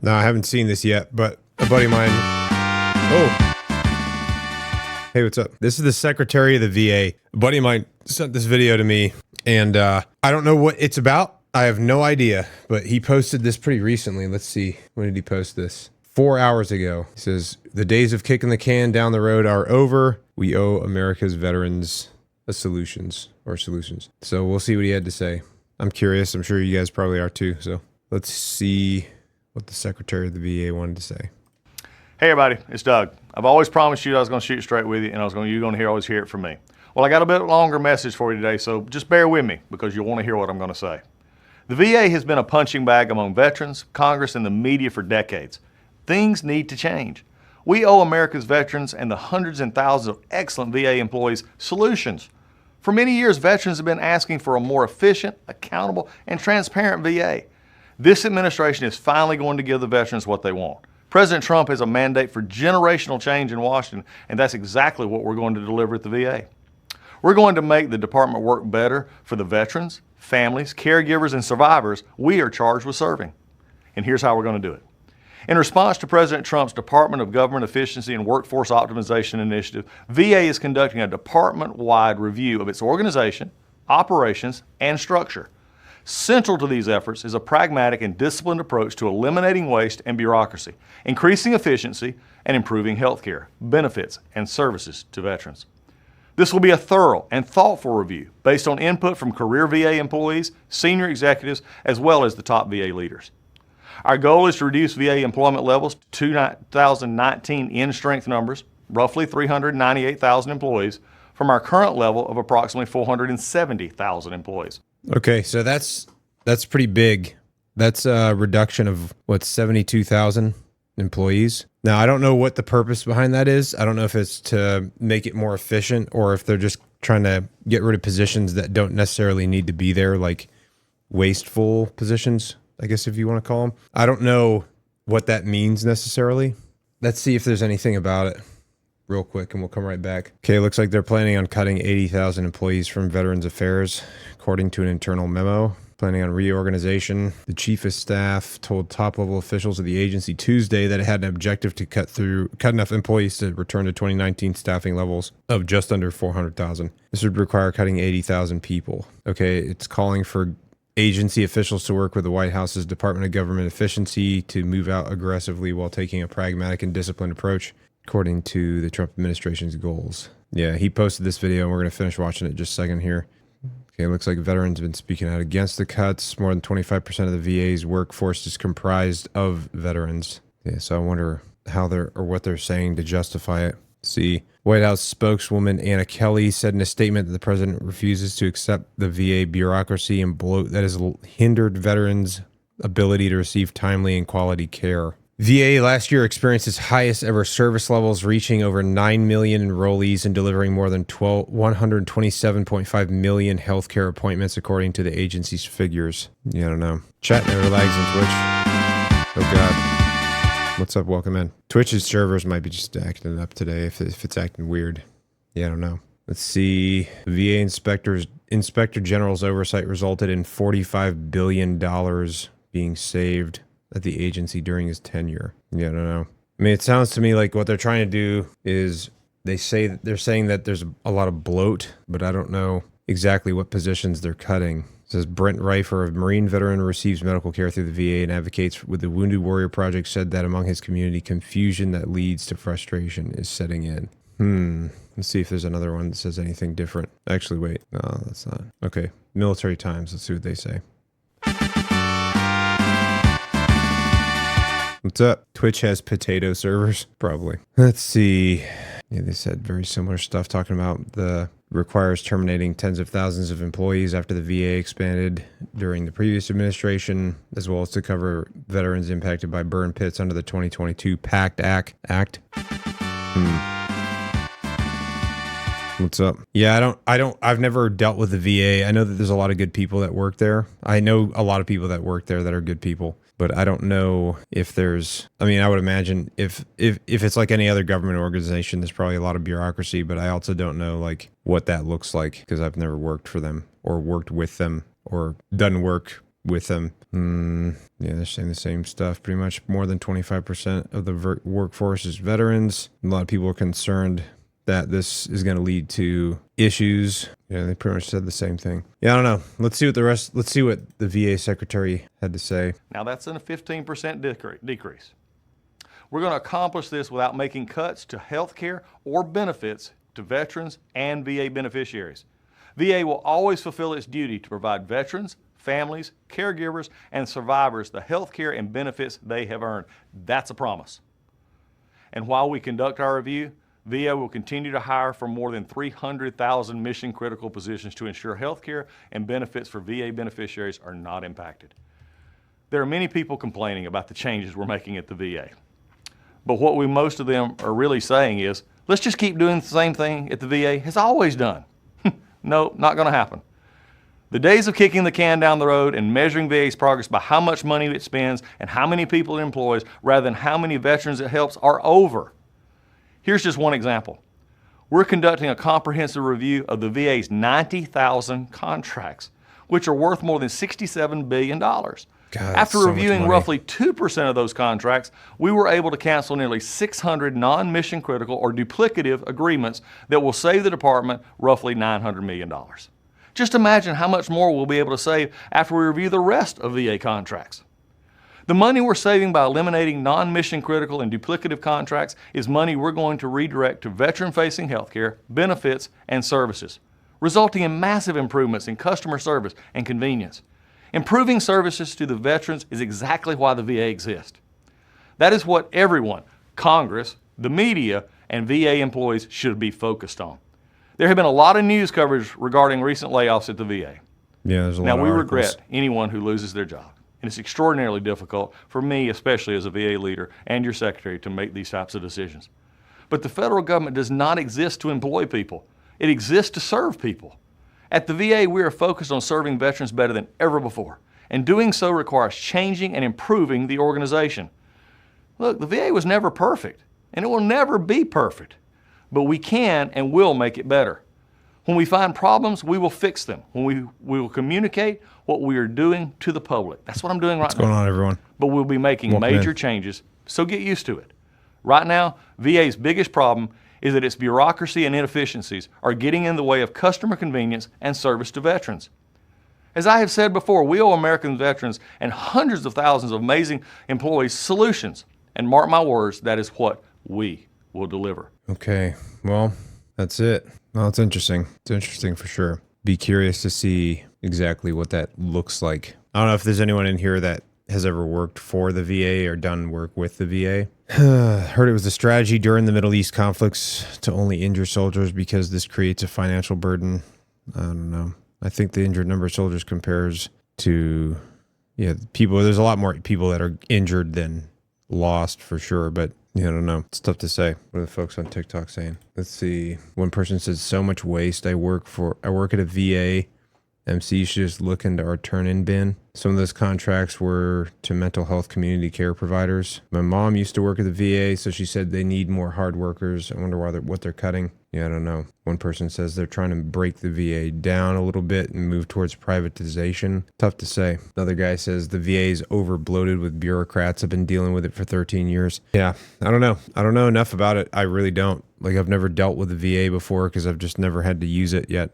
No, I haven't seen this yet, but a buddy of mine. Oh. Hey, what's up? This is the secretary of the VA. A buddy of mine sent this video to me, and I don't know what it's about. I have no idea, but he posted this pretty recently. Let's see. When did he post this? 4 hours ago. He says, the days of kicking the can down the road are over. We owe America's veterans solutions. So we'll see what he had to say. I'm curious. I'm sure you guys probably are too. So let's see what the secretary of the VA wanted to say. Hey everybody, it's Doug. I've always promised you I was going to shoot straight with you, and you're going to always hear it from me. Well, I got a bit longer message for you today, so just bear with me because you'll want to hear what I'm going to say. The VA has been a punching bag among veterans, Congress, and the media for decades. Things need to change. We owe America's veterans and the hundreds and thousands of excellent VA employees solutions. For many years, veterans have been asking for a more efficient, accountable, and transparent VA. This administration is finally going to give the veterans what they want. President Trump has a mandate for generational change in Washington, and that's exactly what we're going to deliver at the VA. We're going to make the department work better for the veterans, families, caregivers, and survivors we are charged with serving. And here's how we're going to do it. In response to President Trump's Department of Government Efficiency and Workforce Optimization Initiative, VA is conducting a department-wide review of its organization, operations, and structure. Central to these efforts is a pragmatic and disciplined approach to eliminating waste and bureaucracy, increasing efficiency, and improving health care, benefits, and services to veterans. This will be a thorough and thoughtful review based on input from career VA employees, senior executives, as well as the top VA leaders. Our goal is to reduce VA employment levels to 2019 in-strength numbers, roughly 398,000 employees, from our current level of approximately 470,000 employees. Okay, so that's pretty big. That's a reduction of, 72,000 employees? Now, I don't know what the purpose behind that is. I don't know if it's to make it more efficient or if they're just trying to get rid of positions that don't necessarily need to be there, like wasteful positions, I guess if you want to call them. I don't know what that means necessarily. Let's see if there's anything about it real quick and we'll come right back. Okay, looks like they're planning on cutting 80,000 employees from Veterans Affairs, according to an internal memo. Planning on reorganization. The chief of staff told top-level officials of the agency Tuesday that it had an objective to cut enough employees to return to 2019 staffing levels of just under 400,000. This would require cutting 80,000 people. Okay, it's calling for agency officials to work with the White House's Department of Government Efficiency to move out aggressively while taking a pragmatic and disciplined approach, according to the Trump administration's goals. Yeah, he posted this video, and we're going to finish watching it in just a second here. Okay, it looks like veterans have been speaking out against the cuts. More than 25% of the VA's workforce is comprised of veterans. Yeah, so I wonder how what they're saying to justify it. See, White House spokeswoman Anna Kelly said in a statement that the president refuses to accept the VA bureaucracy and bloat that has hindered veterans' ability to receive timely and quality care. VA last year experienced its highest ever service levels, reaching over 9 million enrollees and delivering more than 127.5 million healthcare appointments, according to the agency's figures. Yeah, I don't know. Chat never lags on Twitch. Oh, God. What's up? Welcome in. Twitch's servers might be just acting up today if it's acting weird. Yeah, I don't know. Let's see. VA Inspector General's oversight resulted in $45 billion being saved at the agency during his tenure. Yeah, I don't know. I mean, it sounds to me like what they're trying to do is they're saying that there's a lot of bloat, but I don't know exactly what positions they're cutting. It says Brent Reifer, a Marine veteran, receives medical care through the VA and advocates with the Wounded Warrior Project, said that among his community, confusion that leads to frustration is setting in. Let's see if there's another one that says anything different. Actually, wait. No, that's not. Okay. Military Times. Let's see what they say. What's up? Twitch has potato servers? Probably. Let's see. Yeah, they said very similar stuff, talking about the requires terminating tens of thousands of employees after the VA expanded during the previous administration, as well as to cover veterans impacted by burn pits under the 2022 PACT Act. What's up? Yeah, I've never dealt with the VA. I know that there's a lot of good people that work there. I know a lot of people that work there that are good people. But I don't know if there's, I mean, I would imagine if it's like any other government organization, there's probably a lot of bureaucracy, but I also don't know like what that looks like because I've never worked for them or worked with them or done work with them. Yeah, they're saying the same stuff. Pretty much more than 25% of the workforce is veterans. A lot of people are concerned that this is going to lead to issues. Yeah, they pretty much said the same thing. Yeah, I don't know. Let's see what the VA secretary had to say. Now that's a 15% decrease. We're going to accomplish this without making cuts to health care or benefits to veterans and VA beneficiaries. VA will always fulfill its duty to provide veterans, families, caregivers, and survivors the health care and benefits they have earned. That's a promise. And while we conduct our review, VA will continue to hire for more than 300,000 mission-critical positions to ensure health care and benefits for VA beneficiaries are not impacted. There are many people complaining about the changes we're making at the VA. But what most of them are really saying is, let's just keep doing the same thing at the VA has always done. No, not going to happen. The days of kicking the can down the road and measuring VA's progress by how much money it spends and how many people it employs rather than how many veterans it helps are over. Here's just one example. We're conducting a comprehensive review of the VA's 90,000 contracts, which are worth more than $67 billion. God, After so much reviewing money. roughly 2% of those contracts, we were able to cancel nearly 600 non-mission critical or duplicative agreements that will save the department roughly $900 million. Just imagine how much more we'll be able to save after we review the rest of VA contracts. The money we're saving by eliminating non-mission critical and duplicative contracts is money we're going to redirect to veteran-facing healthcare, benefits, and services, resulting in massive improvements in customer service and convenience. Improving services to the veterans is exactly why the VA exists. That is what everyone, Congress, the media, and VA employees should be focused on. There have been a lot of news coverage regarding recent layoffs at the VA. Yeah, there's a lot Now, of we articles. regret anyone who loses their job. And it's extraordinarily difficult for me, especially as a VA leader and your secretary, to make these types of decisions. But the federal government does not exist to employ people. It exists to serve people. At the VA, we are focused on serving veterans better than ever before. And doing so requires changing and improving the organization. Look, the VA was never perfect, and it will never be perfect. But we can and will make it better. When we find problems, we will fix them. When we will communicate what we are doing to the public. That's what I'm doing right What's going now. on, everyone? But we'll be making Welcome major in. changes, so get used to it. Right now, VA's biggest problem is that its bureaucracy and inefficiencies are getting in the way of customer convenience and service to veterans. As I have said before, we owe American veterans and hundreds of thousands of amazing employees solutions. And mark my words, that is what we will deliver. Okay, well, that's it. Well, it's interesting. It's interesting for sure. Be curious to see exactly what that looks like. I don't know if there's anyone in here that has ever worked for the VA or done work with the VA. Heard it was a strategy during the Middle East conflicts to only injure soldiers because this creates a financial burden. I don't know. I think the injured number of soldiers compares to, people. There's a lot more people that are injured than lost for sure, but I don't know. It's tough to say. What are the folks on TikTok saying? Let's see. One person said, so much waste. I work at a VA. MC should just look into our turn-in bin. Some of those contracts were to mental health community care providers. My mom used to work at the VA, so she said they need more hard workers. I wonder what they're cutting. Yeah, I don't know. One person says they're trying to break the VA down a little bit and move towards privatization. Tough to say. Another guy says the VA is over bloated with bureaucrats. I've been dealing with it for 13 years. Yeah, I don't know. I don't know enough about it. I really don't. Like, I've never dealt with the VA before because I've just never had to use it yet.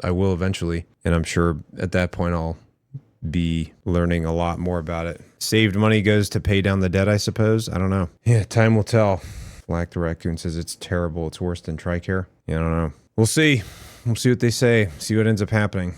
I will eventually. And I'm sure at that point I'll be learning a lot more about it. Saved money goes to pay down the debt, I suppose. I don't know. Yeah, time will tell. Black the Raccoon says it's terrible. It's worse than TRICARE. Yeah, I don't know. We'll see. We'll see what they say. See what ends up happening.